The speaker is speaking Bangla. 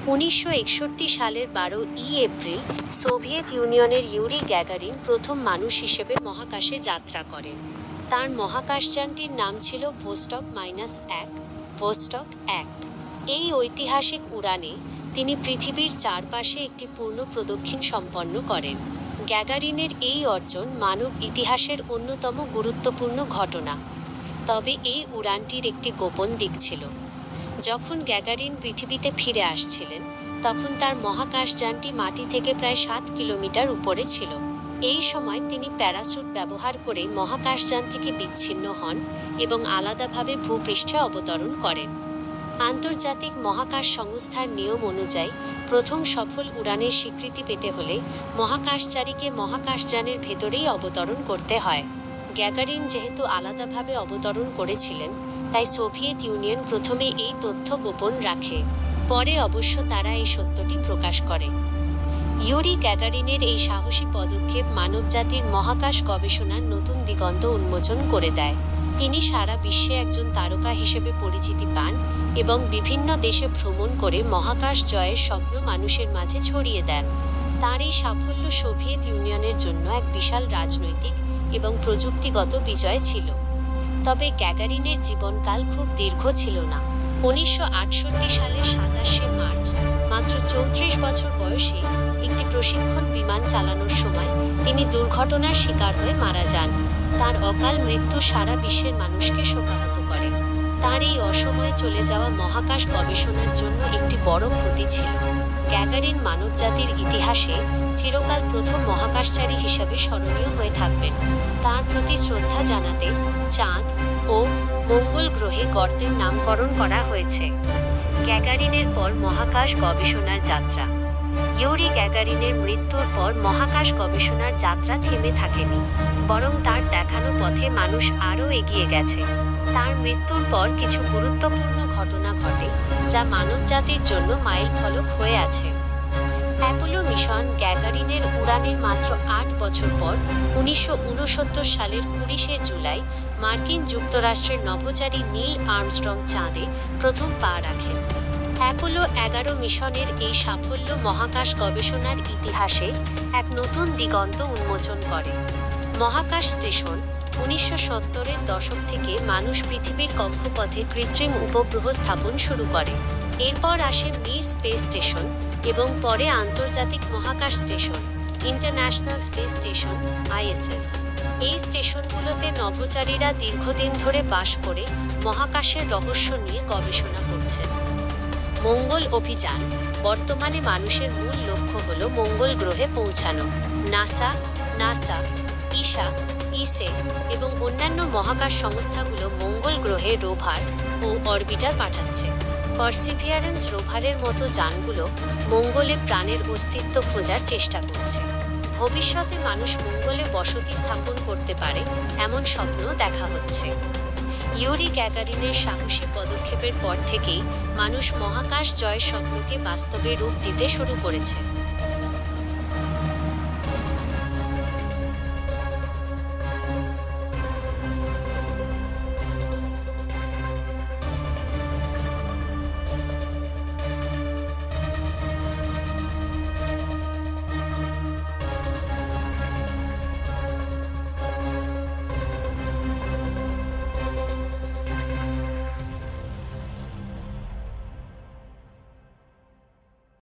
1961 সালের 12 এপ্রিল সোভিয়েত ইউনিয়নের ইউরি গ্যাগারিন প্রথম মানুষ হিসেবে মহাকাশে যাত্রা করেন। তার মহাকাশযানটির নাম ছিল ভোস্টক-1 ভোস্টক-1। এই ঐতিহাসিক উড়ানে তিনি পৃথিবীর চারপাশে একটি পূর্ণ প্রদক্ষিণ সম্পন্ন করেন। গ্যাগারিনের এই অর্জন মানব ইতিহাসের অন্যতম গুরুত্বপূর্ণ ঘটনা। তবে এই উড়ানটির একটি গোপন দিক ছিল। যখন গ্যাগারিন পৃথিবীতে ফিরে আসছিলেন, তখন তার মহাকাশযানটি মাটি থেকে প্রায় 7 কিলোমিটার উপরে ছিল। এই সময় তিনি প্যারাসুট ব্যবহার করে মহাকাশযান থেকে বিচ্ছিন্ন হন এবং আলাদাভাবে ভূপৃষ্ঠে অবতরণ করেন। আন্তর্জাতিক মহাকাশ সংস্থার নিয়ম অনুযায়ী প্রথম সফল উড়ানের স্বীকৃতি পেতে হলে মহাকাশচারীকে মহাকাশযানের ভেতরেই অবতরণ করতে হয়। গ্যাগারিন যেহেতু আলাদাভাবে অবতরণ করেছিলেন, তাই সোভিয়েত ইউনিয়ন প্রথমে এই তথ্য গোপন রাখে। পরে অবশ্য তারা এই সত্যটি প্রকাশ করে। ইউরি গ্যাগারিনের এই সাহসী পদক্ষেপ মানবজাতির মহাকাশ গবেষণার নতুন দিগন্ত উন্মোচন করে দেয়। তিনি সারা বিশ্বে একজন তারকা হিসেবে পরিচিতি পান এবং বিভিন্ন দেশে ভ্রমণ করে মহাকাশ জয়ের স্বপ্ন মানুষের মাঝে ছড়িয়ে দেন। তার এই সাফল্য সোভিয়েত ইউনিয়নের জন্য এক বিশাল রাজনৈতিক এবং প্রযুক্তিগত বিজয় ছিল। তবে গ্যাগারিনের জীবনকাল খুব দীর্ঘ ছিল না। 1968 সালের 27 মার্চ মাত্র 34 বছর বয়সে একটি প্রশিক্ষণ বিমান চালানোর সময় তিনি দুর্ঘটনার শিকার হয়ে মারা যান। তার অকাল মৃত্যু সারা বিশ্বের মানুষকে শোকাহত করে। তার এই অসময়ে চলে যাওয়া মহাকাশ গবেষণার জন্য একটি বড় ক্ষতি ছিল। গ্যাগারিন মানবজাতির ইতিহাসে চিরকাল প্রথম মহাকাশচারী হিসাবে স্মরণীয় হয়ে থাকবেন। তার প্রতি শ্রদ্ধা জানাতে চাঁদ ও মঙ্গল গ্রহে গর্তের নামকরণ করা হয়েছে। গ্যাগারিনের পর মহাকাশ গবেষণার যাত্রা। ইউরি গ্যাগারিনের মৃত্যুর পর মহাকাশ গবেষণার যাত্রা থেমে থাকেনি, বরং তার দেখানো পথে মানুষ আরও এগিয়ে গেছে। তার মৃত্যুর পর কিছু গুরুত্বপূর্ণ ঘটনা ঘটে, যা মানবজাতির জন্য মাইলফলক হয়ে আছে। Apollo mission. গ্যাগারিনের উড়ানের মাত্র 8 বছর পর 1969 সালের 20 জুলাই মার্কিন যুক্তরাষ্ট্রের নভোচারী নীল আর্মস্ট্রং চাঁদে প্রথম পা রাখেন। অ্যাপোলো 11 মিশনের এই সাফল্য মহাকাশ গবেষণার ইতিহাসে এক নতুন দিগন্ত উন্মোচন করে। মহাকাশ স্টেশন। 1970-এর দশক থেকে মানুষ পৃথিবীর কক্ষপথে কৃত্রিম উপগ্রহ স্থাপন শুরু করে। এরপর আসে মির স্পেস স্টেশন এবং পরে আন্তর্জাতিক মহাকাশ station, international space station ISS। এই স্টেশনগুলোতে নভোচারীরা দীর্ঘদিন ধরে বাস করে মহাকাশের রহস্য নিয়ে গবেষণা করছেন। মঙ্গল অভিযান। বর্তমানে মানুষের মূল লক্ষ্য হল মঙ্গল গ্রহে পৌঁছানো। নাসা, ইসা, ইসে এবং অন্যান্য মহাকাশ সংস্থাগুলো মঙ্গল গ্রহে রোভার ও অরবিটার পাঠাচ্ছে। পারসিভিয়ারেন্স রোভারের মতো যানগুলো মঙ্গলে প্রাণের অস্তিত্ব খোঁজার চেষ্টা করছে। ভবিষ্যতে মানুষ মঙ্গলে বসতি স্থাপন করতে পারে এমন স্বপ্ন দেখা হচ্ছে। ইউরি গ্যাগারিনের সাহসী পদক্ষেপের পর থেকেই মানুষ মহাকাশ জয়ের স্বপ্নকে বাস্তবে রূপ দিতে শুরু করেছে।